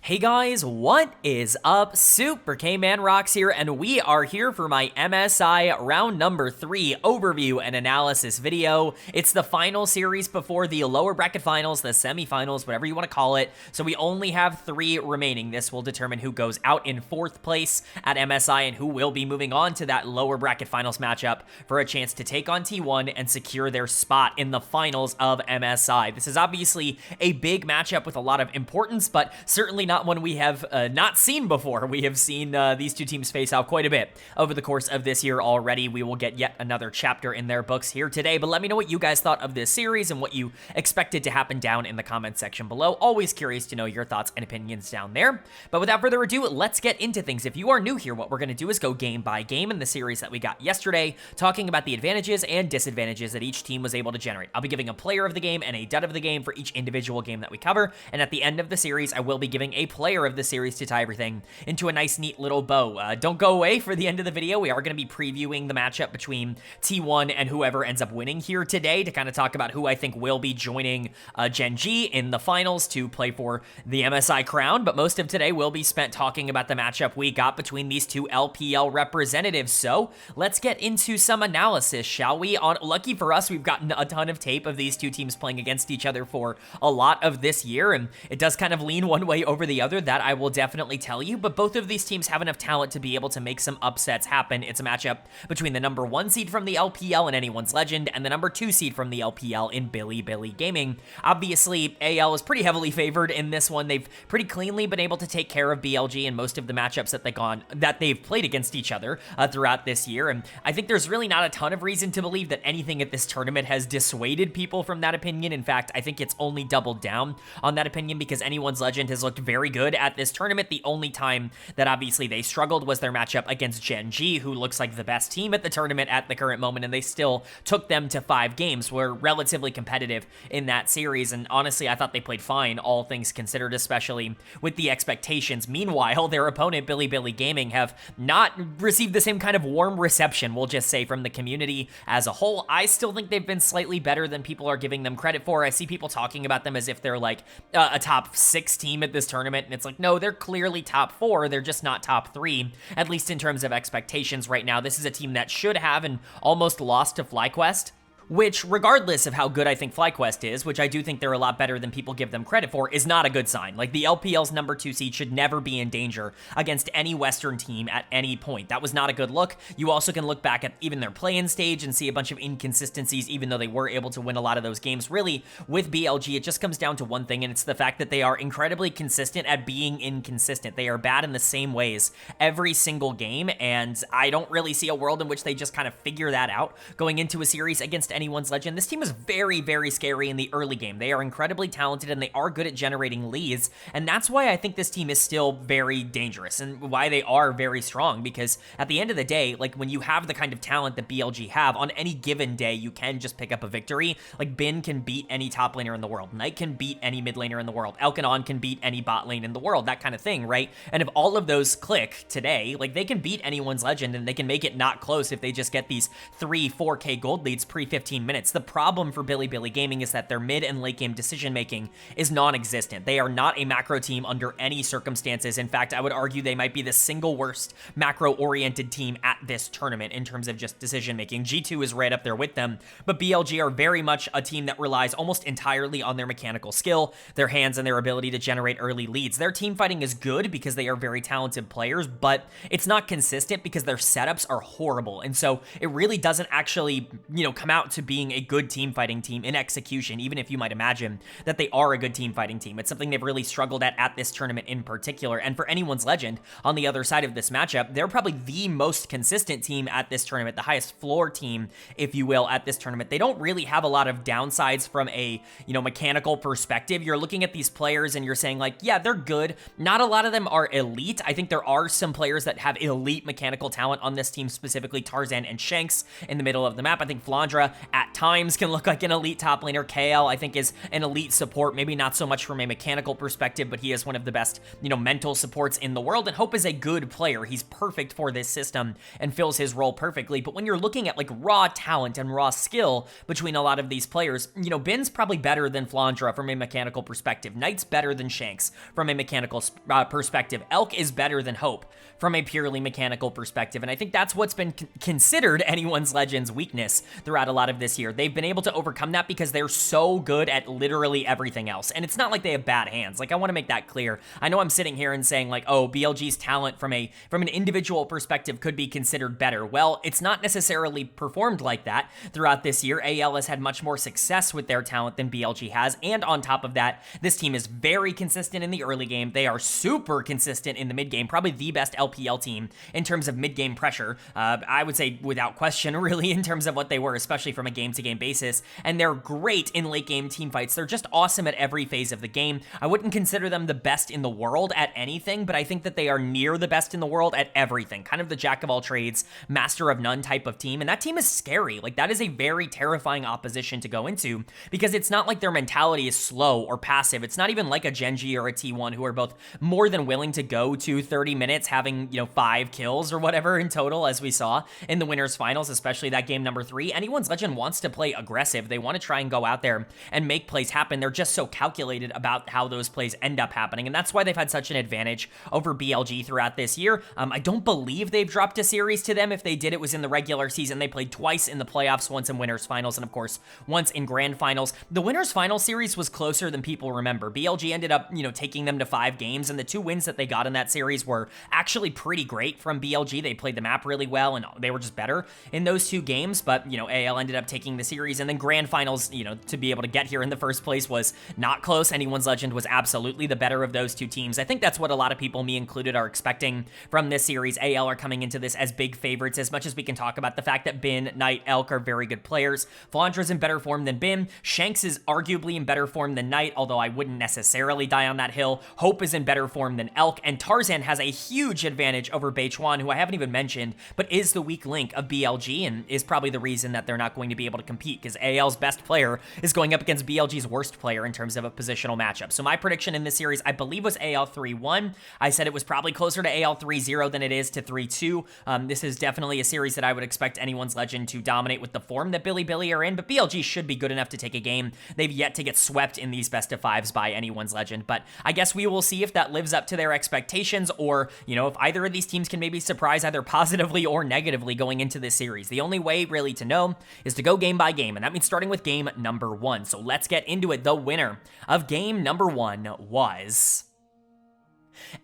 Hey guys, what is up? Super K-Man Rocks here, and we are here for my MSI round number 3 overview and analysis video. It's the final series before the lower bracket finals, the semifinals, whatever you want to call it. So we only have 3 remaining. This will determine who goes out in 4th place at MSI and who will be moving on to that lower bracket finals matchup for a chance to take on T1 and secure their spot in the finals of MSI. This is obviously a big matchup with a lot of importance, but certainly not one we have not seen before. We have seen these two teams face off quite a bit over the course of this year already. We will get yet another chapter in their books here today, but let me know what you guys thought of this series and what you expected to happen down in the comment section below. Always curious to know your thoughts and opinions down there. But without further ado, let's get into things. If you are new here, what we're going to do is go game by game in the series that we got yesterday, talking about the advantages and disadvantages that each team was able to generate. I'll be giving a player of the game and a dud of the game for each individual game that we cover, and at the end of the series, I will be giving a player of the series to tie everything into a nice, neat little bow. Don't go away for the end of the video. We are going to be previewing the matchup between T1 and whoever ends up winning here today to kind of talk about who I think will be joining Gen G in the finals to play for the MSI crown, but most of today will be spent talking about the matchup we got between these two LPL representatives. So let's get into some analysis, shall we? Lucky for us, we've gotten a ton of tape of these two teams playing against each other for a lot of this year, and it does kind of lean one way over the other, that I will definitely tell you, but both of these teams have enough talent to be able to make some upsets happen. It's a matchup between the number 1 seed from the LPL in Anyone's Legend and the number 2 seed from the LPL in Bilibili Gaming. Obviously, AL is pretty heavily favored in this one. They've pretty cleanly been able to take care of BLG in most of the matchups that they've played against each other throughout this year, and I think there's really not a ton of reason to believe that anything at this tournament has dissuaded people from that opinion. In fact, I think it's only doubled down on that opinion because Anyone's Legend has looked very good at this tournament. The only time that obviously they struggled was their matchup against Gen G, who looks like the best team at the tournament at the current moment, and they still took them to 5 games. Were relatively competitive in that series, and honestly, I thought they played fine, all things considered, especially with the expectations. Meanwhile, their opponent, Bilibili Gaming, have not received the same kind of warm reception, we'll just say, from the community as a whole. I still think they've been slightly better than people are giving them credit for. I see people talking about them as if they're like a top 6 team at this tournament, and it's like, no, they're clearly top 4. They're just not top 3, at least in terms of expectations right now. This is a team that should have and almost lost to FlyQuest, which, regardless of how good I think FlyQuest is, which I do think they're a lot better than people give them credit for, is not a good sign. Like, the LPL's number 2 seed should never be in danger against any Western team at any point. That was not a good look. You also can look back at even their play-in stage and see a bunch of inconsistencies, even though they were able to win a lot of those games. Really, with BLG, it just comes down to one thing, and it's the fact that they are incredibly consistent at being inconsistent. They are bad in the same ways every single game, and I don't really see a world in which they just kind of figure that out going into a series against Anyone's Legend. This team is very, very scary in the early game. They are incredibly talented and they are good at generating leads, and that's why I think this team is still very dangerous and why they are very strong, because at the end of the day, like, when you have the kind of talent that BLG have, on any given day, you can just pick up a victory. Like, Bin can beat any top laner in the world. Knight can beat any mid laner in the world. Elkanon can beat any bot lane in the world, that kind of thing, right? And if all of those click today, like, they can beat Anyone's Legend and they can make it not close if they just get these 3-4K gold leads pre-15 minutes. The problem for Bilibili Gaming is that their mid and late game decision making is non-existent. They are not a macro team under any circumstances. In fact, I would argue they might be the single worst macro-oriented team at this tournament in terms of just decision making. G2 is right up there with them, but BLG are very much a team that relies almost entirely on their mechanical skill, their hands, and their ability to generate early leads. Their team fighting is good because they are very talented players, but it's not consistent because their setups are horrible, and so it really doesn't actually, come out to being a good team fighting team in execution, even if you might imagine that they are a good team fighting team. It's something they've really struggled at this tournament in particular. And for Anyone's Legend, on the other side of this matchup, they're probably the most consistent team at this tournament, the highest floor team, if you will, at this tournament. They don't really have a lot of downsides from a, mechanical perspective. You're looking at these players and you're saying, like, yeah, they're good. Not a lot of them are elite. I think there are some players that have elite mechanical talent on this team, specifically Tarzan and Shanks in the middle of the map. I think Flandra at times can look like an elite top laner. KL, I think, is an elite support, maybe not so much from a mechanical perspective, but he is one of the best, mental supports in the world, and Hope is a good player. He's perfect for this system and fills his role perfectly. But when you're looking at like raw talent and raw skill between a lot of these players, Bin's probably better than Flandra from a mechanical perspective. Knight's better than Shanks from a mechanical perspective. Elk is better than Hope from a purely mechanical perspective, and I think that's what's been considered Anyone's Legend's weakness throughout a lot of this year. They've been able to overcome that because they're so good at literally everything else, and it's not like they have bad hands. Like, I want to make that clear. I know I'm sitting here and saying like, oh, BLG's talent from an individual perspective could be considered better. Well, it's not necessarily performed like that throughout this year. AL has had much more success with their talent than BLG has, and on top of that, this team is very consistent in the early game. They are super consistent in the mid game, probably the best LPL team in terms of mid game pressure. I would say without question, really, in terms of what they were, especially from a game-to-game basis, and they're great in late-game team fights. They're just awesome at every phase of the game. I wouldn't consider them the best in the world at anything, but I think that they are near the best in the world at everything. Kind of the jack of all trades, master of none type of team, and that team is scary. Like, that is a very terrifying opposition to go into, because it's not like their mentality is slow or passive. It's not even like a Genji or a T1 who are both more than willing to go to 30 minutes having, 5 kills or whatever in total, as we saw in the winners finals, especially that game number 3. Anyone's Legend wants to play aggressive. They want to try and go out there and make plays happen. They're just so calculated about how those plays end up happening, and that's why they've had such an advantage over BLG throughout this year. I don't believe they've dropped a series to them. If they did, it was in the regular season. They played twice in the playoffs, once in winners finals, and of course, once in grand finals. The winners final series was closer than people remember. BLG ended up, taking them to 5 games, and the 2 wins that they got in that series were actually pretty great from BLG. They played the map really well, and they were just better in those 2 games, but, AL ended up taking the series, and then grand finals, to be able to get here in the first place was not close. Anyone's Legend was absolutely the better of those 2 teams. I think that's what a lot of people, me included, are expecting from this series. AL are coming into this as big favorites, as much as we can talk about the fact that Bin, Knight, Elk are very good players. Flandra's in better form than Bin. Shanks is arguably in better form than Knight, although I wouldn't necessarily die on that hill. Hope is in better form than Elk, and Tarzan has a huge advantage over Beichuan, who I haven't even mentioned, but is the weak link of BLG, and is probably the reason that they're not going to be able to compete, because AL's best player is going up against BLG's worst player in terms of a positional matchup. So my prediction in this series, I believe, was AL 3-1. I said it was probably closer to AL 3-0 than it is to 3-2. This is definitely a series that I would expect Anyone's Legend to dominate with the form that Bilibili are in, but BLG should be good enough to take a game. They've yet to get swept in these best of 5s by Anyone's Legend, but I guess we will see if that lives up to their expectations, or, if either of these teams can maybe surprise either positively or negatively going into this series. The only way really to know is to go game by game, and that means starting with game number 1. So let's get into it. The winner of game number 1 was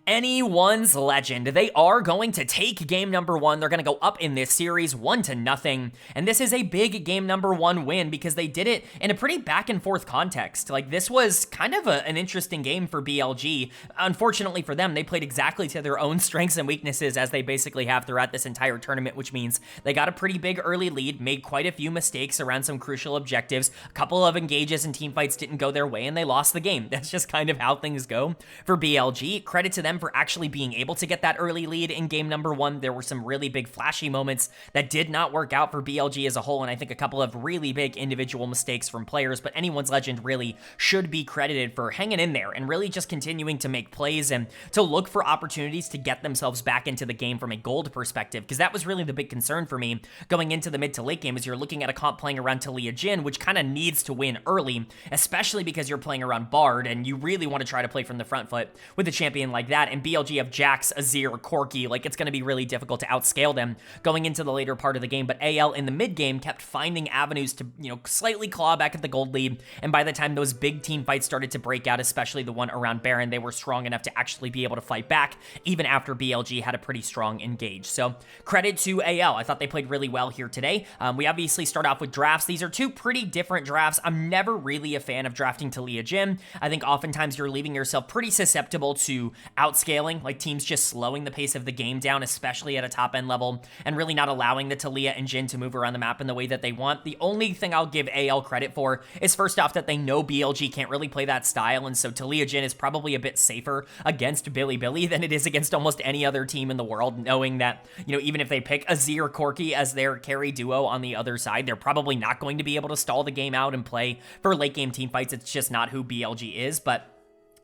Anyone's Legend. They are going to take game number 1. They're going to go up in this series 1-0. And this is a big game number 1 win because they did it in a pretty back and forth context. Like, this was kind of an interesting game for BLG. Unfortunately for them, they played exactly to their own strengths and weaknesses, as they basically have throughout this entire tournament, which means they got a pretty big early lead, made quite a few mistakes around some crucial objectives. A couple of engages and team fights didn't go their way, and they lost the game. That's just kind of how things go for BLG. Credit to them for actually being able to get that early lead in game number 1. There were some really big flashy moments that did not work out for BLG as a whole, and I think a couple of really big individual mistakes from players, but Anyone's Legend really should be credited for hanging in there and really just continuing to make plays and to look for opportunities to get themselves back into the game from a gold perspective, because that was really the big concern for me going into the mid to late game. Is you're looking at a comp playing around Talia Jin, which kind of needs to win early, especially because you're playing around Bard, and you really want to try to play from the front foot with a champion like that. And BLG have Jax, Azir, Corki. Like, it's going to be really difficult to outscale them going into the later part of the game. But AL in the mid game kept finding avenues to, slightly claw back at the gold lead. And by the time those big team fights started to break out, especially the one around Baron, they were strong enough to actually be able to fight back, even after BLG had a pretty strong engage. So credit to AL. I thought they played really well here today. We obviously start off with drafts. These are 2 pretty different drafts. I'm never really a fan of drafting Talia Jin. I think oftentimes you're leaving yourself pretty susceptible to outscaling, like teams just slowing the pace of the game down, especially at a top end level, and really not allowing the Taliyah and Jhin to move around the map in the way that they want. The only thing I'll give AL credit for is first off that they know BLG can't really play that style, and so Taliyah Jhin is probably a bit safer against Bilibili than it is against almost any other team in the world, knowing that, you know, even if they pick Azir or Corki as their carry duo on the other side, they're probably not going to be able to stall the game out and play for late game team fights. It's just not who BLG is. But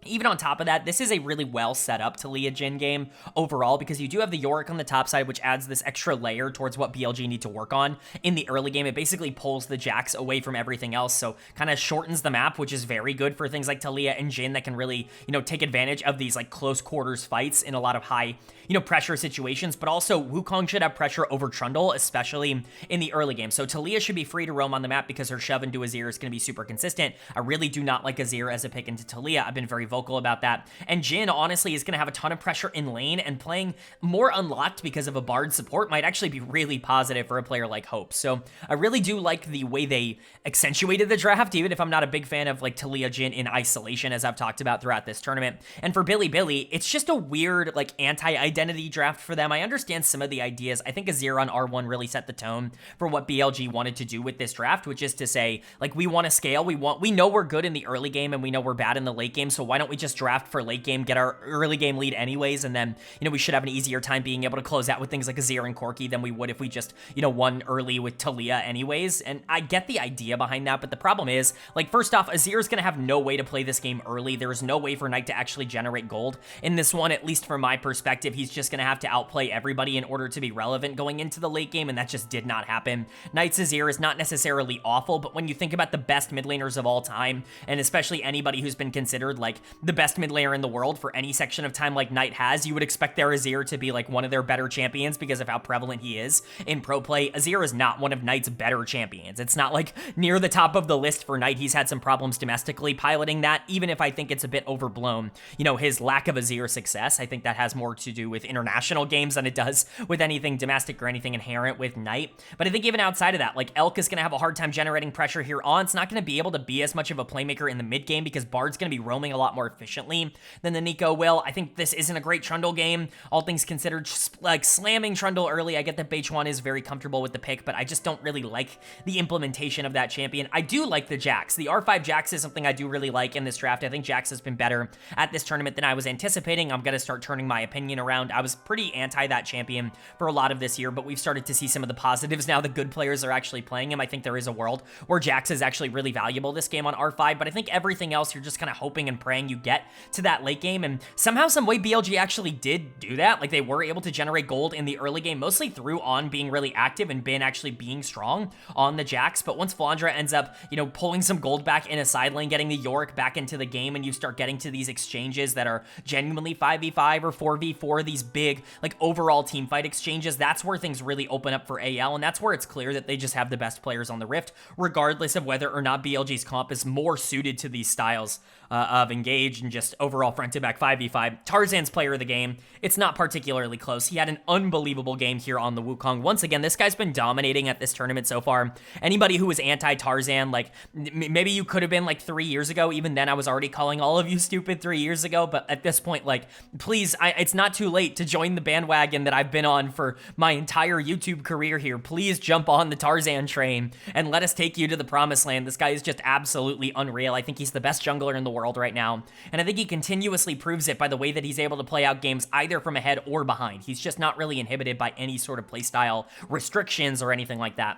even on top of that, this is a really well set up Taliyah Jhin game overall, because you do have the Yorick on the top side, which adds this extra layer towards what BLG need to work on in the early game. It basically pulls the Jax away from everything else, so kind of shortens the map, which is very good for things like Taliyah and Jhin that can really, you know, take advantage of these like close quarters fights in a lot of high, you know, pressure situations. But also Wukong should have pressure over Trundle, especially in the early game. So Taliyah should be free to roam on the map because her shove into Azir is going to be super consistent. I really do not like Azir as a pick into Taliyah. I've been very vocal about that. And Jhin, honestly, is going to have a ton of pressure in lane, and playing more unlocked because of a Bard support might actually be really positive for a player like Hope. So I really do like the way they accentuated the draft, even if I'm not a big fan of like Taliyah Jhin in isolation, as I've talked about throughout this tournament. And for Bilibili, it's just a weird like anti-identity draft for them. I understand some of the ideas. I think Azir on R1 really set the tone for what BLG wanted to do with this draft, which is to say, like, we want to scale. We know we're good in the early game and we know we're bad in the late game, so why don't we just draft for late game, get our early game lead anyways, and then, you know, we should have an easier time being able to close out with things like Azir and Corki than we would if we just, you know, won early with Taliyah anyways. And I get the idea behind that, but the problem is, like, first off, Azir is going to have no way to play this game early. There is no way for Knight to actually generate gold in this one, at least from my perspective. He's just going to have to outplay everybody in order to be relevant going into the late game, and that just did not happen. Knight's Azir is not necessarily awful, but when you think about the best mid laners of all time, and especially anybody who's been considered like the best mid laner in the world for any section of time like Knight has, you would expect their Azir to be like one of their better champions because of how prevalent he is in pro play. Azir is not one of Knight's better champions. It's not like near the top of the list for Knight. He's had some problems domestically piloting that, even if I think it's a bit overblown, you know, his lack of Azir success. I think that has more to do with international games than it does with anything domestic or anything inherent with Knight. But I think even outside of that, like, Elk is going to have a hard time generating pressure here on. It's not going to be able to be as much of a playmaker in the mid game because Bard's going to be roaming a lot more efficiently than the Nico will. I think this isn't a great Trundle game, all things considered. Like, slamming Trundle early, I get that Beichuan is very comfortable with the pick, but I just don't really like the implementation of that champion. I do like the Jax. The R5 Jax is something I do really like in this draft. I think Jax has been better at this tournament than I was anticipating. I'm going to start turning my opinion around. I was pretty anti that champion for a lot of this year, but we've started to see some of the positives now. The good players are actually playing him. I think there is a world where Jax is actually really valuable this game on R5, but I think everything else, you're just kind of hoping and praying you get to that late game, and somehow, some way, BLG actually did do that. Like, they were able to generate gold in the early game, mostly through On being really active and Bin actually being strong on the Jax. But once Flandra ends up, you know, pulling some gold back in a side lane, getting the Yorick back into the game, and you start getting to these exchanges that are genuinely 5v5 or 4v4, these big, like, overall team fight exchanges, that's where things really open up for AL, and that's where it's clear that they just have the best players on the Rift, regardless of whether or not BLG's comp is more suited to these styles of Engage and just overall front-to-back 5v5. Tarzan's player of the game. It's not particularly close. He had an unbelievable game here on the Wukong. Once again, this guy's been dominating at this tournament so far. Anybody who was anti-Tarzan, like, maybe you could have been like 3 years ago. Even then, I was already calling all of you stupid 3 years ago, but at this point, like, please, it's not too late to join the bandwagon that I've been on for my entire YouTube career here. Please jump on the Tarzan train and let us take you to the promised land. This guy is just absolutely unreal. I think he's the best jungler in the world right now, and I think he continuously proves it by the way that he's able to play out games either from ahead or behind. He's just not really inhibited by any sort of playstyle restrictions or anything like that.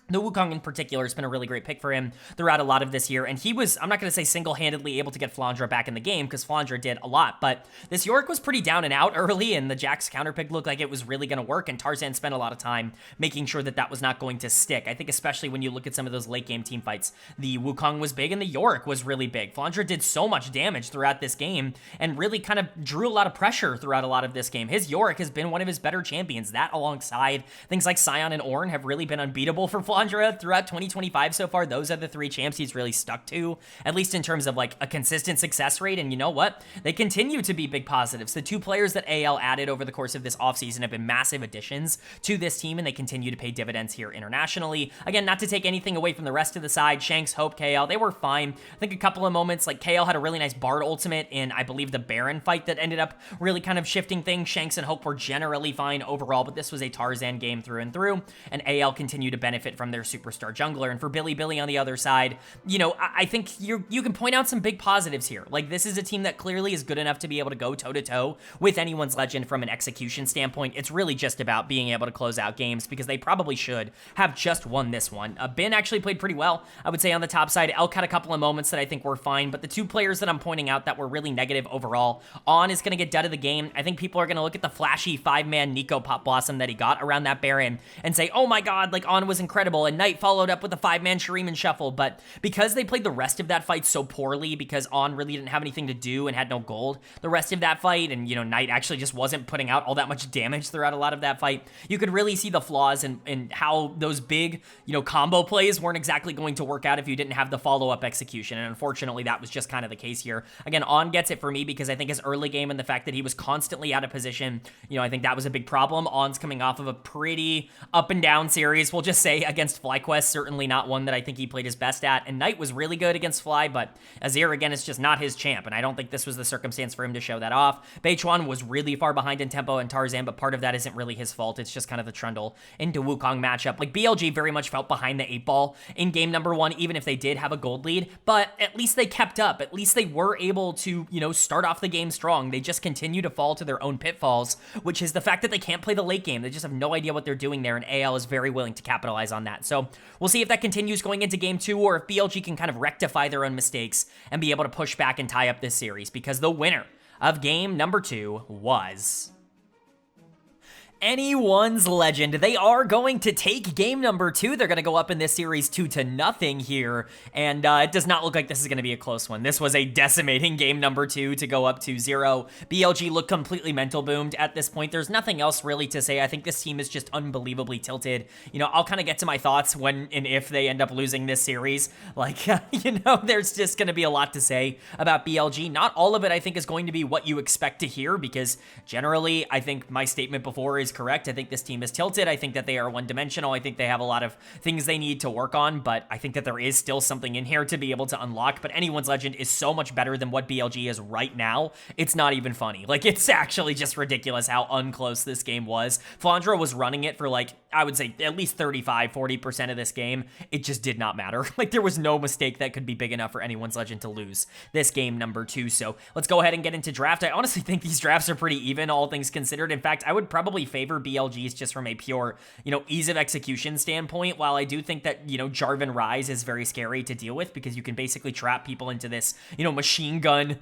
The Wukong in particular has been a really great pick for him throughout a lot of this year, and he was, I'm not going to say single-handedly able to get Flandra back in the game, because Flandra did a lot, but this Yorick was pretty down and out early, and the Jax counterpick looked like it was really going to work, and Tarzan spent a lot of time making sure that that was not going to stick. I think especially when you look at some of those late-game team fights, the Wukong was big, and the Yorick was really big. Flandra did so much damage throughout this game, and really kind of drew a lot of pressure throughout a lot of this game. His Yorick has been one of his better champions. That alongside things like Sion and Ornn have really been unbeatable for Flandra throughout 2025 so far, those are the 3 champs he's really stuck to, at least in terms of like a consistent success rate. And you know what? They continue to be big positives. The 2 players that AL added over the course of this offseason have been massive additions to this team, and they continue to pay dividends here internationally. Again, not to take anything away from the rest of the side, Shanks, Hope, KL, they were fine. I think a couple of moments, like KL had a really nice Bard ultimate in, I believe, the Baron fight that ended up really kind of shifting things. Shanks and Hope were generally fine overall, but this was a Tarzan game through and through, and AL continued to benefit from their superstar jungler. And for Bilibili on the other side, you know, I think you can point out some big positives here. Like, this is a team that clearly is good enough to be able to go toe-to-toe with anyone's legend from an execution standpoint. It's really just about being able to close out games, because they probably should have just won this one. Bin actually played pretty well, I would say, on the top side. Elk had a couple of moments that I think were fine, but the 2 players that I'm pointing out that were really negative overall, On is going to get dead of the game. I think people are going to look at the flashy 5-man Nico Pop Blossom that he got around that Baron and say, oh my god, like, On was incredible, and Knight followed up with a 5-man Shuriman Shuffle. But because they played the rest of that fight so poorly, because On really didn't have anything to do and had no gold the rest of that fight, and, you know, Knight actually just wasn't putting out all that much damage throughout a lot of that fight, you could really see the flaws in how those big, you know, combo plays weren't exactly going to work out if you didn't have the follow-up execution. And unfortunately, that was just kind of the case here. Again, On gets it for me because I think his early game and the fact that he was constantly out of position, you know, I think that was a big problem. On's coming off of a pretty up and down series, we'll just say, against FlyQuest, certainly not one that I think he played his best at. And Knight was really good against Fly, but Azir, again, is just not his champ, and I don't think this was the circumstance for him to show that off. Beichuan was really far behind in tempo and Tarzan, but part of that isn't really his fault. It's just kind of the Trundle into Wukong matchup. Like, BLG very much felt behind the 8 ball in game number 1, even if they did have a gold lead, but at least they kept up. At least they were able to, you know, start off the game strong. They just continue to fall to their own pitfalls, which is the fact that they can't play the late game. They just have no idea what they're doing there, and AL is very willing to capitalize on that. So we'll see if that continues going into game 2, or if BLG can kind of rectify their own mistakes and be able to push back and tie up this series, because the winner of game number 2 was Anyone's Legend. They are going to take game number 2. They're going to go up in this series 2-0 here, and it does not look like this is going to be a close one. This was a decimating game number 2 to go up 2-0. BLG looked completely mental boomed at this point. There's nothing else really to say. I think this team is just unbelievably tilted. You know, I'll kind of get to my thoughts when and if they end up losing this series. Like, you know, there's just going to be a lot to say about BLG. Not all of it, I think, is going to be what you expect to hear, because generally, I think my statement before is correct. I think this team is tilted. I think that they are one-dimensional. I think they have a lot of things they need to work on, but I think that there is still something in here to be able to unlock. But Anyone's Legend is so much better than what BLG is right now. It's not even funny. Like, it's actually just ridiculous how unclose this game was. Flandra was running it for, like, I would say at least 35-40% of this game. It just did not matter. Like, there was no mistake that could be big enough for Anyone's Legend to lose this game number 2. So let's go ahead and get into draft. I honestly think these drafts are pretty even, all things considered. In fact, I would probably favor BLG's just from a pure, you know, ease of execution standpoint. While I do think that, you know, Jarvan Rise is very scary to deal with, because you can basically trap people into this, you know, machine gun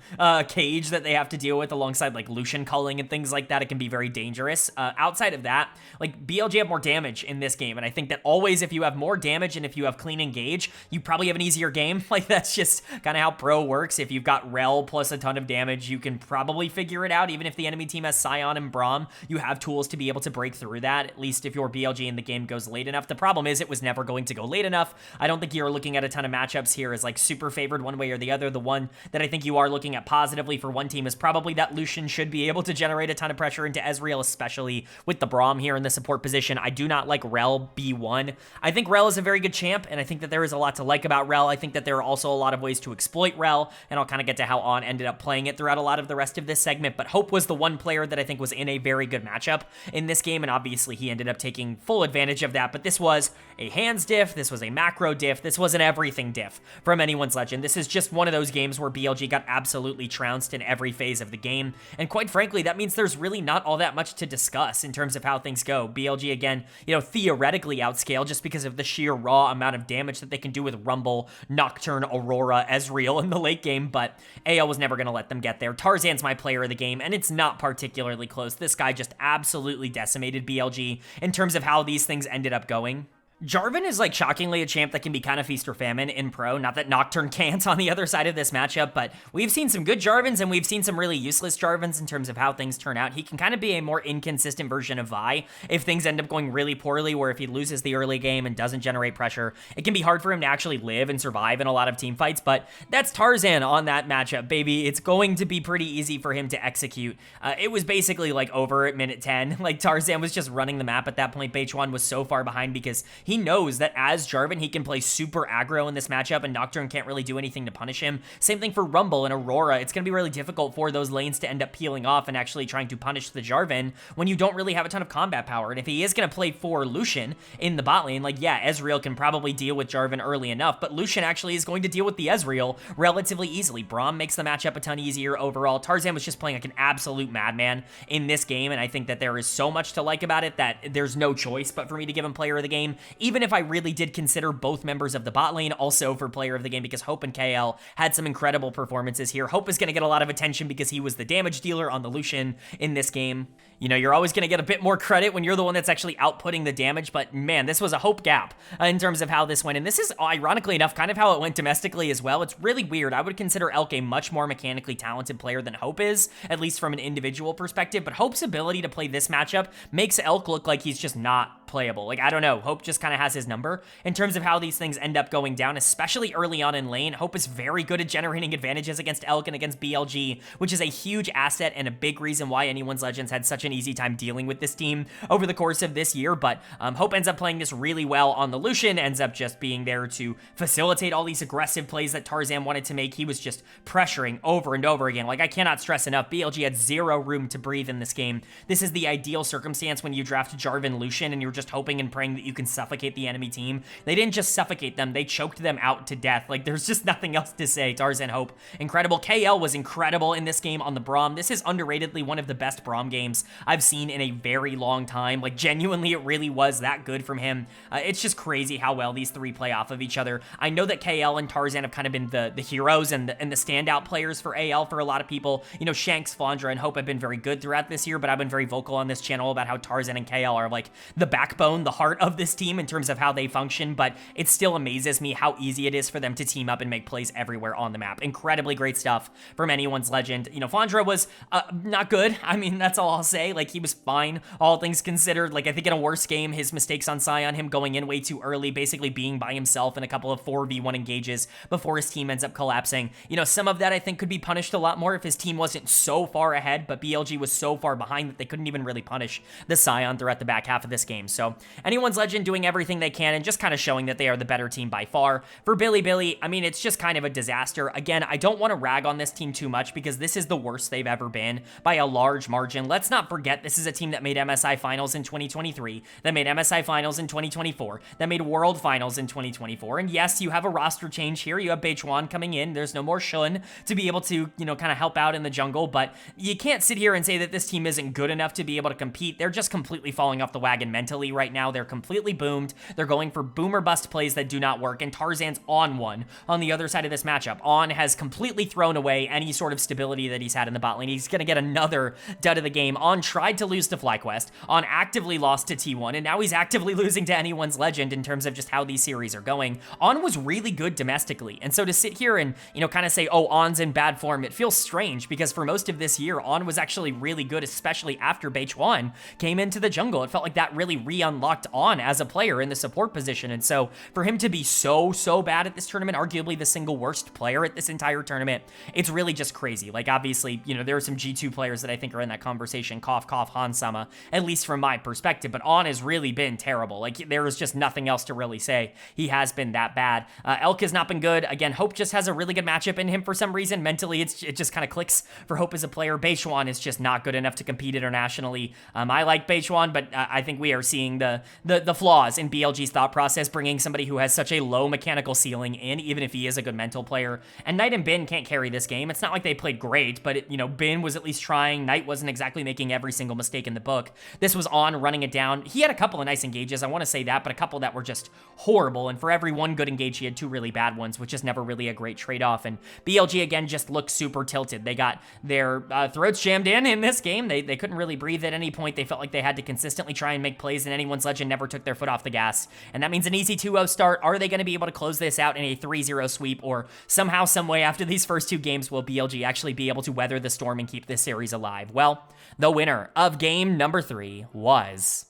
cage that they have to deal with alongside, like, Lucian culling and things like that. It can be very dangerous. Outside of that, like, BLG have more damage in this game, and I think that always, if you have more damage and if you have clean engage, you probably have an easier game. Like, that's just kind of how pro works. If you've got Rel plus a ton of damage, you can probably figure it out. Even if the enemy team has Sion and Braum, you have tools to be able to break through that, at least if your BLG in the game goes late enough. The problem is it was never going to go late enough. I don't think you're looking at a ton of matchups here as, like, super favored one way or the other. The one that I think you are looking at positively for one team is probably that Lucian should be able to generate a ton of pressure into Ezreal, especially with the Braum here in the support position. I do not like Rel B1. I think Rel is a very good champ, and I think that there is a lot to like about Rel. I think that there are also a lot of ways to exploit Rel, and I'll kind of get to how On ended up playing it throughout a lot of the rest of this segment. But Hope was the one player that I think was in a very good matchup in this game, and obviously he ended up taking full advantage of that. But this was a hands diff, this was a macro diff, this was an everything diff from Anyone's Legend. This is just one of those games where BLG got absolutely trounced in every phase of the game, and quite frankly, that means there's really not all that much to discuss in terms of how things go. BLG, again, you know, theoretically outscale just because of the sheer raw amount of damage that they can do with Rumble, Nocturne, Aurora, Ezreal in the late game, but AL was never going to let them get there. Tarzan's my player of the game, and it's not particularly close. This guy just absolutely decimated BLG in terms of how these things ended up going. Jarvan is like shockingly a champ that can be kind of feast or famine in pro. Not that Nocturne can't on the other side of this matchup, but we've seen some good Jarvans and we've seen some really useless Jarvans in terms of how things turn out. He can kind of be a more inconsistent version of Vi if things end up going really poorly, where if he loses the early game and doesn't generate pressure, it can be hard for him to actually live and survive in a lot of team fights, but that's Tarzan on that matchup, baby. It's going to be pretty easy for him to execute. It was basically like over at minute 10. Like Tarzan was just running the map at that point. Beichuan was so far behind because he knows that as Jarvan, he can play super aggro in this matchup, and Nocturne can't really do anything to punish him. Same thing for Rumble and Aurora. It's going to be really difficult for those lanes to end up peeling off and actually trying to punish the Jarvan when you don't really have a ton of combat power. And if he is going to play for Lucian in the bot lane, like, yeah, Ezreal can probably deal with Jarvan early enough, but Lucian actually is going to deal with the Ezreal relatively easily. Braum makes the matchup a ton easier overall. Tarzan was just playing like an absolute madman in this game, and I think that there is so much to like about it that there's no choice but for me to give him player of the game, even if I really did consider both members of the bot lane also for player of the game, because Hope and KL had some incredible performances here. Hope is going to get a lot of attention because he was the damage dealer on the Lucian in this game. You know, you're always going to get a bit more credit when you're the one that's actually outputting the damage, but man, this was a Hope gap in terms of how this went, and this is, ironically enough, kind of how it went domestically as well. It's really weird. I would consider Elk a much more mechanically talented player than Hope is, at least from an individual perspective, but Hope's ability to play this matchup makes Elk look like he's just not playable. Like, I don't know. Hope just kind of has his number in terms of how these things end up going down, especially early on in lane. Hope is very good at generating advantages against Elk and against BLG, which is a huge asset and a big reason why Anyone's Legends had such an easy time dealing with this team over the course of this year. But Hope ends up playing this really well on the Lucian, ends up just being there to facilitate all these aggressive plays that Tarzan wanted to make. He was just pressuring over and over again. Like, I cannot stress enough, BLG had zero room to breathe in this game. This is the ideal circumstance when you draft Jarvan Lucian and you're just hoping and praying that you can suffocate the enemy team. They didn't just suffocate them, they choked them out to death. Like, there's just nothing else to say. Tarzan, Hope, incredible. KL was incredible in this game on the Braum. This is underratedly one of the best Braum games I've seen in a very long time. Like, genuinely, it really was that good from him. It's just crazy how well these three play off of each other. I know that KL and Tarzan have kind of been the heroes and the standout players for AL for a lot of people. You know, Shanks, Flandra, and Hope have been very good throughout this year, but I've been very vocal on this channel about how Tarzan and KL are like the backbone, the heart of this team in terms of how they function, but it still amazes me how easy it is for them to team up and make plays everywhere on the map. Incredibly great stuff from Anyone's Legend. You know, Flandra was not good. I mean, that's all I'll say. Like, he was fine, all things considered. Like, I think in a worse game, his mistakes on Sion, him going in way too early, basically being by himself in a couple of 4v1 engages before his team ends up collapsing. You know, some of that I think could be punished a lot more if his team wasn't so far ahead, but BLG was so far behind that they couldn't even really punish the Sion throughout the back half of this game. So Anyone's Legend doing everything they can and just kind of showing that they are the better team by far. For Bilibili, I mean, it's just kind of a disaster. Again, I don't want to rag on this team too much because this is the worst they've ever been by a large margin. Let's not forget, this is a team that made MSI Finals in 2023, that made MSI Finals in 2024, that made World Finals in 2024. And yes, you have a roster change here. You have Beichuan coming in. There's no more Shun to be able to, you know, kind of help out in the jungle, but you can't sit here and say that this team isn't good enough to be able to compete. They're just completely falling off the wagon mentally right now. They're completely boomed. They're going for boomer bust plays that do not work, and Tarzan's on one on the other side of this matchup. On has completely thrown away any sort of stability that he's had in the bot lane. He's going to get another dud of the game. On tried to lose to FlyQuest. On actively lost to T1, and now he's actively losing to Anyone's Legend in terms of just how these series are going. On was really good domestically, and so to sit here and, you know, kind of say, oh, On's in bad form, it feels strange because for most of this year, On was actually really good, especially after Beichuan came into the jungle. It felt like that really re-unlocked On as a player in the support position, and so for him to be so bad at this tournament, arguably the single worst player at this entire tournament, it's really just crazy. Like, obviously, you know, there are some G2 players that I think are in that conversation, cough, Hansama, at least from my perspective, but On has really been terrible. Like, there is just nothing else to really say. He has been that bad. Elk has not been good. Again, Hope just has a really good matchup in him for some reason. Mentally, it just kind of clicks for Hope as a player. Beichuan is just not good enough to compete internationally. I like Beichuan, but I think we are seeing the flaws in BLG's thought process, bringing somebody who has such a low mechanical ceiling in, even if he is a good mental player. And Knight and Bin can't carry this game. It's not like they played great, but, you know, Bin was at least trying. Knight wasn't exactly making every single mistake in the book. This was On running it down. He had a couple of nice engages, I want to say that, but a couple that were just horrible. And for every one good engage, he had two really bad ones, which is never really a great trade-off. And BLG, again, just looked super tilted. They got their throats jammed in this game. They couldn't really breathe at any point. They felt like they had to consistently try and make plays and Anyone's Legend never took their foot off the gas. And that means an easy 2-0 start. Are they going to be able to close this out in a 3-0 sweep, or somehow, some way after these first 2 games will BLG actually be able to weather the storm and keep this series alive? Well, the winner of game number 3 was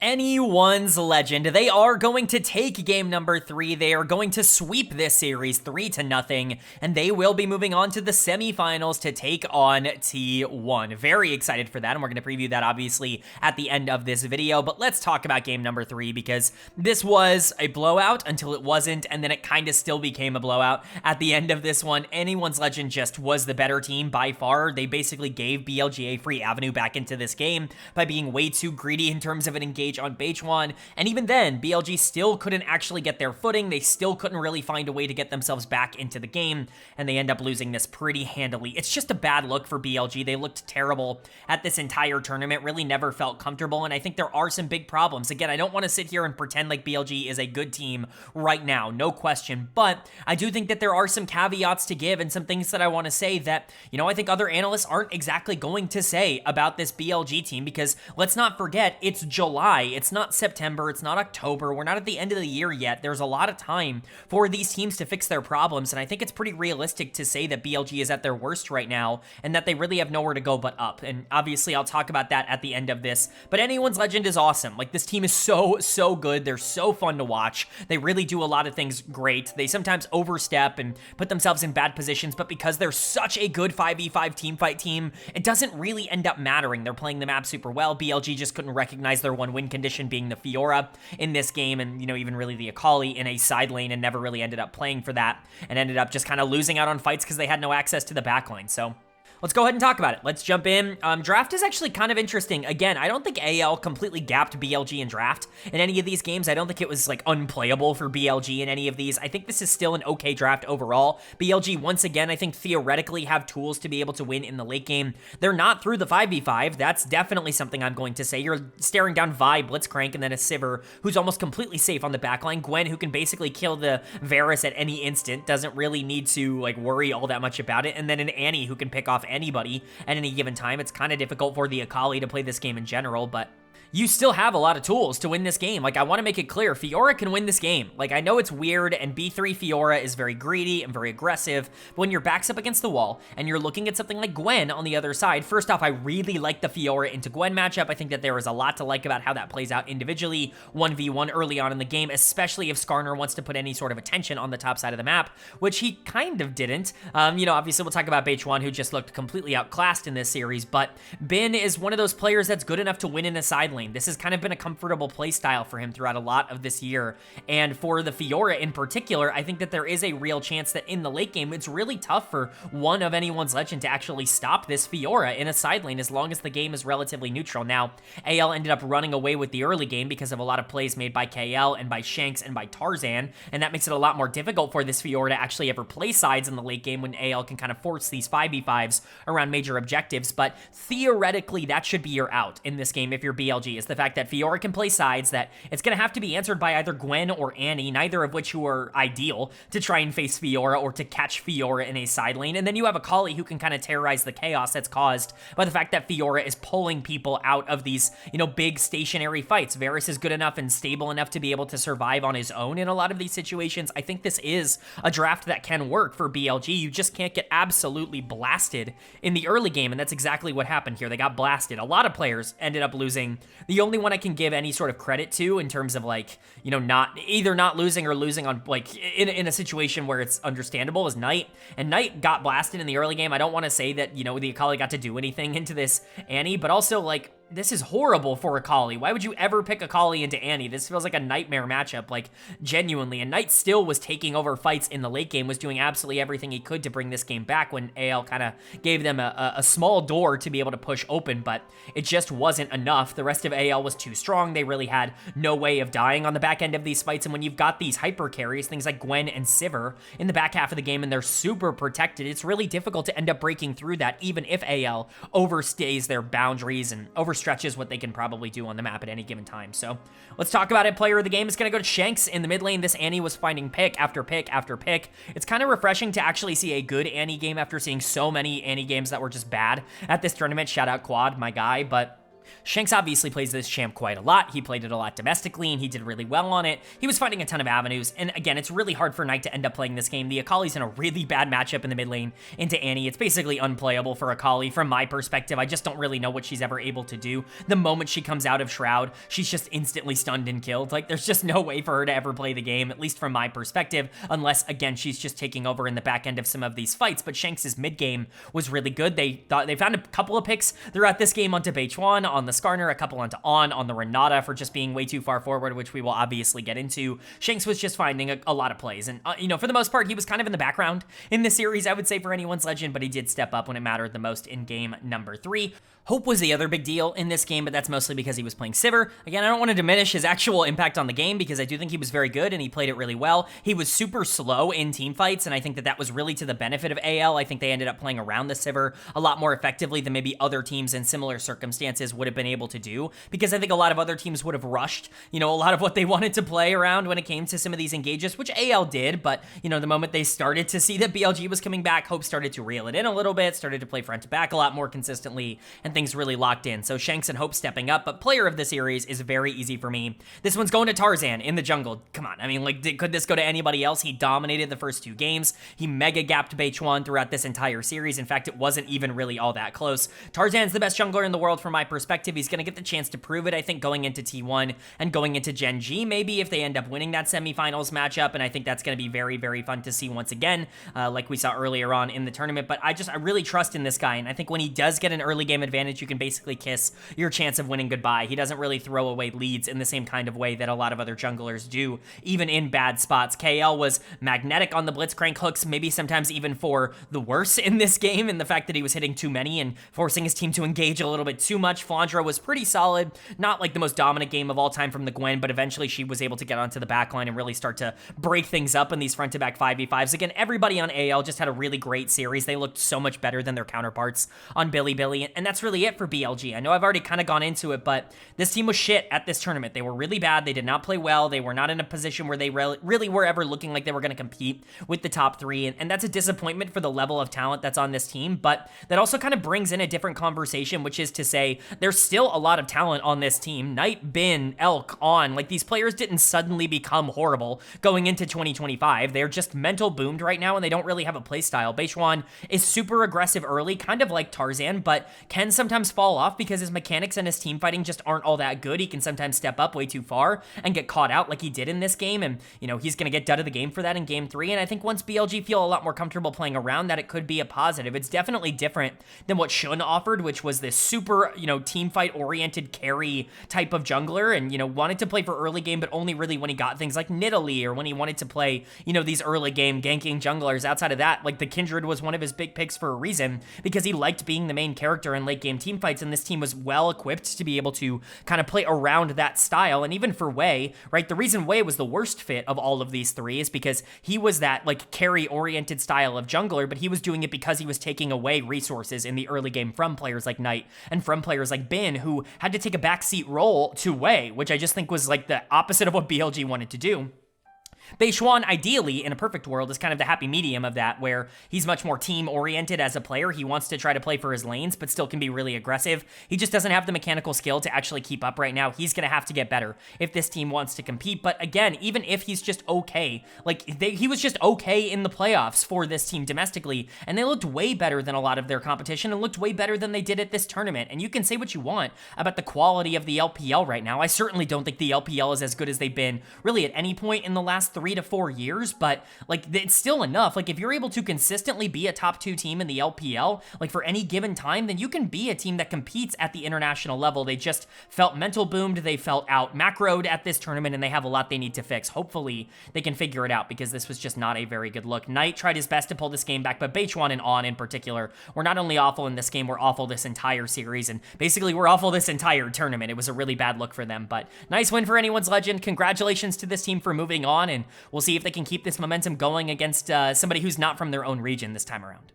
Anyone's Legend. They are going to take game number 3. They are going to sweep this series 3-0, and they will be moving on to the semifinals to take on T1. Very excited for that, and we're going to preview that obviously at the end of this video, but let's talk about game number 3, because this was a blowout until it wasn't, and then it kind of still became a blowout at the end of this one. Anyone's Legend just was the better team by far. They basically gave BLG a free avenue back into this game by being way too greedy in terms of an engage on Bechuan, and even then, BLG still couldn't actually get their footing. They still couldn't really find a way to get themselves back into the game, and they end up losing this pretty handily. It's just a bad look for BLG. They looked terrible at this entire tournament, really never felt comfortable, and I think there are some big problems. Again, I don't want to sit here and pretend like BLG is a good team right now, no question, but I do think that there are some caveats to give and some things that I want to say that, you know, I think other analysts aren't exactly going to say about this BLG team, because let's not forget, it's July. It's not September. It's not October. We're not at the end of the year yet. There's a lot of time for these teams to fix their problems, and I think it's pretty realistic to say that BLG is at their worst right now and that they really have nowhere to go but up. And obviously, I'll talk about that at the end of this, but Anyone's Legend is awesome. Like, this team is so good. They're so fun to watch. They really do a lot of things great. They sometimes overstep and put themselves in bad positions, but because they're such a good 5v5 teamfight team, it doesn't really end up mattering. They're playing the map super well. BLG just couldn't recognize their one-win condition being the Fiora in this game, and, you know, even really the Akali in a side lane, and never really ended up playing for that, and ended up just kind of losing out on fights because they had no access to the backline. So let's go ahead and talk about it. Let's jump in. Draft is actually kind of interesting. Again, I don't think AL completely gapped BLG in draft in any of these games. I don't think it was like unplayable for BLG in any of these. I think this is still an okay draft overall. BLG, once again, I think theoretically have tools to be able to win in the late game. They're not through the 5v5. That's definitely something I'm going to say. You're staring down Vi, Blitzcrank, and then a Sivir who's almost completely safe on the backline. Gwen, who can basically kill the Varus at any instant, doesn't really need to like worry all that much about it. And then an Annie who can pick off anybody at any given time. It's kind of difficult for the Akali to play this game in general, but you still have a lot of tools to win this game. Like, I want to make it clear, Fiora can win this game. Like, I know it's weird, and B3 Fiora is very greedy and very aggressive, but when your back's up against the wall, and you're looking at something like Gwen on the other side, first off, I really like the Fiora into Gwen matchup. I think that there is a lot to like about how that plays out individually, 1v1 early on in the game, especially if Skarner wants to put any sort of attention on the top side of the map, which he kind of didn't. You know, obviously, we'll talk about Bechuan, who just looked completely outclassed in this series, but Bin is one of those players that's good enough to win in a side lane. This has kind of been a comfortable play style for him throughout a lot of this year. And for the Fiora in particular, I think that there is a real chance that in the late game, it's really tough for one of Anyone's Legend to actually stop this Fiora in a side lane as long as the game is relatively neutral. Now, AL ended up running away with the early game because of a lot of plays made by KL and by Shanks and by Tarzan, and that makes it a lot more difficult for this Fiora to actually ever play sides in the late game when AL can kind of force these 5v5s around major objectives. But theoretically, that should be your out in this game if you're BLG, is the fact that Fiora can play sides, that it's going to have to be answered by either Gwen or Annie, neither of which who are ideal to try and face Fiora or to catch Fiora in a side lane. And then you have Akali who can kind of terrorize the chaos that's caused by the fact that Fiora is pulling people out of these, you know, big stationary fights. Varus is good enough and stable enough to be able to survive on his own in a lot of these situations. I think this is a draft that can work for BLG. You just can't get absolutely blasted in the early game, and that's exactly what happened here. They got blasted. A lot of players ended up losing. The only one I can give any sort of credit to in terms of, like, you know, not losing or losing on, like, in a situation where it's understandable is Knight. And Knight got blasted in the early game. I don't want to say that, you know, the Akali got to do anything into this Annie, but also, like, this is horrible for Akali. Why would you ever pick Akali into Annie? This feels like a nightmare matchup, like, genuinely. And Knight still was taking over fights in the late game, was doing absolutely everything he could to bring this game back when AL kind of gave them a small door to be able to push open, but it just wasn't enough. The rest of AL was too strong. They really had no way of dying on the back end of these fights, and when you've got these hyper carries, things like Gwen and Sivir, in the back half of the game, and they're super protected, it's really difficult to end up breaking through that, even if AL overstays their boundaries and overstretches what they can probably do on the map at any given time. So let's talk about it. Player of the game is going to go to Shanks in the mid lane. This Annie was finding pick after pick after pick. It's kind of refreshing to actually see a good Annie game after seeing so many Annie games that were just bad at this tournament. Shout out Quad, my guy, but Shanks obviously plays this champ quite a lot. He played it a lot domestically, and he did really well on it. He was fighting a ton of avenues, and again, it's really hard for Knight to end up playing this game. The Akali's in a really bad matchup in the mid lane into Annie. It's basically unplayable for Akali from my perspective. I just don't really know what she's ever able to do. The moment she comes out of Shroud, she's just instantly stunned and killed. Like, there's just no way for her to ever play the game, at least from my perspective, unless, again, she's just taking over in the back end of some of these fights. But Shanks' mid game was really good. They found a couple of picks throughout this game onto Beichuan, on the Skarner, a couple onto on the Renata for just being way too far forward, which we will obviously get into. Shanks was just finding a lot of plays, and for the most part, he was kind of in the background in this series, I would say, for anyone's legend, but he did step up when it mattered the most in game number 3. Hope was the other big deal in this game, but that's mostly because he was playing Sivir. Again, I don't want to diminish his actual impact on the game because I do think he was very good and he played it really well. He was super slow in team fights, and I think that was really to the benefit of AL. I think they ended up playing around the Sivir a lot more effectively than maybe other teams in similar circumstances would have been able to do, because I think a lot of other teams would have rushed, a lot of what they wanted to play around when it came to some of these engages, which AL did, but, the moment they started to see that BLG was coming back, Hope started to reel it in a little bit, started to play front to back a lot more consistently, and things really locked in. So Shanks and Hope stepping up, but player of the series is very easy for me. This one's going to Tarzan in the jungle. Come on, I mean, could this go to anybody else? He dominated the first 2 games. He mega gapped Beichuan throughout this entire series. In fact, it wasn't even really all that close. Tarzan's the best jungler in the world from my perspective. He's going to get the chance to prove it, I think, going into T1 and going into Gen G, maybe, if they end up winning that semifinals matchup, and I think that's going to be very, very fun to see once again, like we saw earlier on in the tournament. But I really trust in this guy, and I think when he does get an early game advantage, you can basically kiss your chance of winning goodbye. He doesn't really throw away leads in the same kind of way that a lot of other junglers do, even in bad spots. KL was magnetic on the Blitzcrank hooks, maybe sometimes even for the worse in this game, and the fact that he was hitting too many and forcing his team to engage a little bit too much. Flandra was pretty solid, not like the most dominant game of all time from the Gwen, but eventually she was able to get onto the backline and really start to break things up in these front-to-back 5v5s. Again, everybody on AL just had a really great series. They looked so much better than their counterparts on Bilibili, and that's really it for BLG. I know I've already kind of gone into it, but this team was shit at this tournament. They were really bad. They did not play well. They were not in a position where they really were ever looking like they were going to compete with the top 3, and that's a disappointment for the level of talent that's on this team, but that also kind of brings in a different conversation, which is to say there's still a lot of talent on this team. Knight, Bin, Elk, On, like these players didn't suddenly become horrible going into 2025. They're just mental boomed right now, and they don't really have a play style. Beichuan is super aggressive early, kind of like Tarzan, but can sometimes fall off because his mechanics and his team fighting just aren't all that good. He can sometimes step up way too far and get caught out like he did in this game, and, he's going to get dud of the game for that in game 3, and I think once BLG feel a lot more comfortable playing around that, it could be a positive. It's definitely different than what Shun offered, which was this super, team fight-oriented carry type of jungler, and, wanted to play for early game, but only really when he got things like Nidalee, or when he wanted to play, these early game ganking junglers. Outside of that, like the Kindred was one of his big picks for a reason, because he liked being the main character in late game team fights, and this team was well equipped to be able to kind of play around that style. And even for Wei, right, the reason Wei was the worst fit of all of these 3 is because he was that like carry-oriented style of jungler, but he was doing it because he was taking away resources in the early game from players like Knight and from players like Bin, who had to take a backseat role to Wei, which I just think was like the opposite of what BLG wanted to do. Beichuan, ideally, in a perfect world, is kind of the happy medium of that, where he's much more team-oriented as a player. He wants to try to play for his lanes, but still can be really aggressive. He just doesn't have the mechanical skill to actually keep up right now. He's going to have to get better if this team wants to compete. But again, even if he's just okay, like, he was just okay in the playoffs for this team domestically, and they looked way better than a lot of their competition, and looked way better than they did at this tournament. And you can say what you want about the quality of the LPL right now. I certainly don't think the LPL is as good as they've been really at any point in the last 3 to 4 years, but like it's still enough. Like if you're able to consistently be a top 2 team in the LPL, like for any given time, then you can be a team that competes at the international level. They just felt mental boomed. They felt out macroed at this tournament, and they have a lot they need to fix. Hopefully they can figure it out, because this was just not a very good look. Knight tried his best to pull this game back, but Beichuan and On in particular were not only awful in this game, were awful this entire series, and basically were awful this entire tournament. It was a really bad look for them, but nice win for anyone's legend. Congratulations to this team for moving on, and we'll see if they can keep this momentum going against somebody who's not from their own region this time around.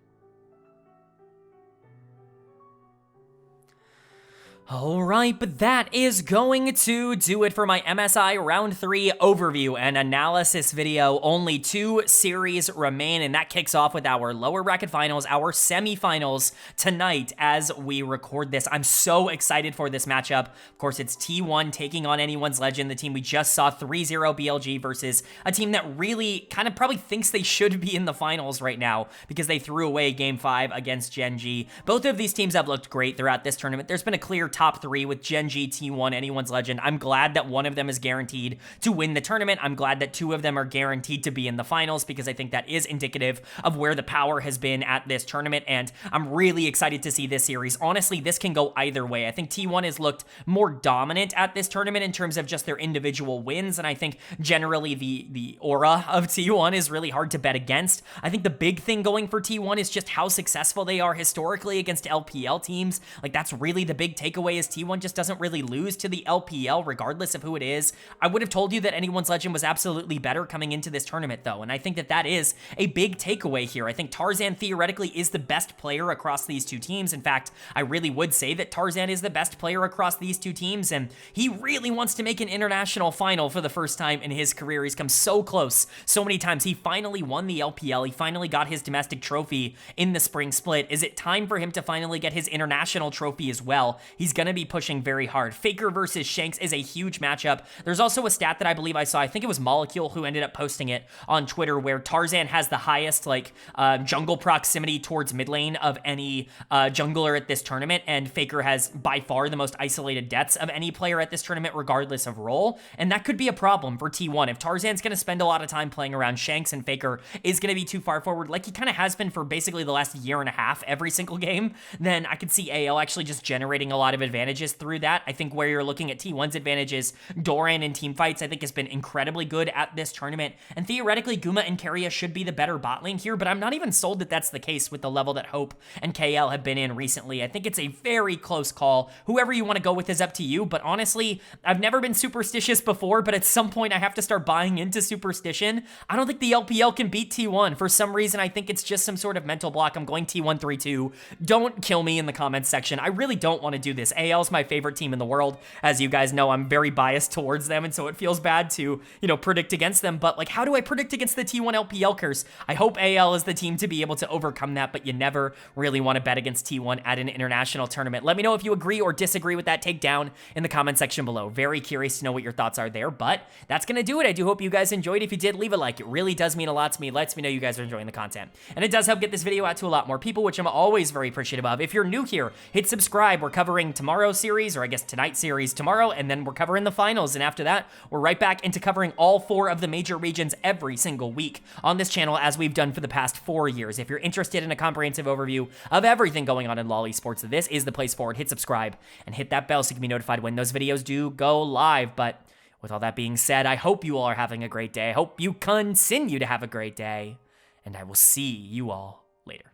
Alright, but that is going to do it for my MSI Round 3 overview and analysis video. Only 2 series remain, and that kicks off with our lower bracket finals, our semifinals tonight as we record this. I'm so excited for this matchup. Of course, it's T1 taking on Anyone's Legend, the team we just saw 3-0 BLG versus a team that really kind of probably thinks they should be in the finals right now because they threw away Game 5 against Gen G. Both of these teams have looked great throughout this tournament. There's been a clear top 3 with Gen G, T1, Anyone's Legend. I'm glad that one of them is guaranteed to win the tournament. I'm glad that 2 of them are guaranteed to be in the finals because I think that is indicative of where the power has been at this tournament, and I'm really excited to see this series. Honestly, this can go either way. I think T1 has looked more dominant at this tournament in terms of just their individual wins, and I think generally the aura of T1 is really hard to bet against. I think the big thing going for T1 is just how successful they are historically against LPL teams. Like, that's really the big takeaway, is T1 just doesn't really lose to the LPL regardless of who it is. I would have told you that Anyone's Legend was absolutely better coming into this tournament though, and I think that that is a big takeaway here. I think Tarzan theoretically is the best player across these 2 teams. In fact, I really would say that Tarzan is the best player across these 2 teams, and he really wants to make an international final for the first time in his career. He's come so close so many times. He finally won the LPL. He finally got his domestic trophy in the spring split. Is it time for him to finally get his international trophy as well? He's going to be pushing very hard. Faker versus Shanks is a huge matchup. There's also a stat that I believe I saw, I think it was Molecule who ended up posting it on Twitter, where Tarzan has the highest jungle proximity towards mid lane of any jungler at this tournament, and Faker has by far the most isolated deaths of any player at this tournament regardless of role, and that could be a problem for T1. If Tarzan's going to spend a lot of time playing around Shanks and Faker is going to be too far forward, like he kind of has been for basically the last year and a half every single game, then I could see AL actually just generating a lot of advantages through that. I think where you're looking at T1's advantages, Doran in team fights I think has been incredibly good at this tournament, and theoretically Guma and Keria should be the better bot lane here, but I'm not even sold that that's the case with the level that Hope and KL have been in recently. I think it's a very close call. Whoever you want to go with is up to you, but honestly, I've never been superstitious before, but at some point I have to start buying into superstition. I don't think the LPL can beat T1. For some reason, I think it's just some sort of mental block. I'm going T1 3-2. Don't kill me in the comments section. I really don't want to do this. AL is my favorite team in the world. As you guys know, I'm very biased towards them, and so it feels bad to, predict against them, but how do I predict against the T1 LPL curse? I hope AL is the team to be able to overcome that, but you never really want to bet against T1 at an international tournament. Let me know if you agree or disagree with that take down in the comment section below. Very curious to know what your thoughts are there, but that's gonna do it. I do hope you guys enjoyed. If you did, leave a like. It really does mean a lot to me. It lets me know you guys are enjoying the content, and it does help get this video out to a lot more people, which I'm always very appreciative of. If you're new here, hit subscribe. We're covering tomorrow's series, or I guess tonight's series tomorrow, and then we're covering the finals, and after that, we're right back into covering all 4 of the major regions every single week on this channel, as we've done for the past 4 years. If you're interested in a comprehensive overview of everything going on in LoL Esports, this is the place for it. Hit subscribe and hit that bell so you can be notified when those videos do go live. But with all that being said, I hope you all are having a great day. I hope you continue to have a great day, and I will see you all later.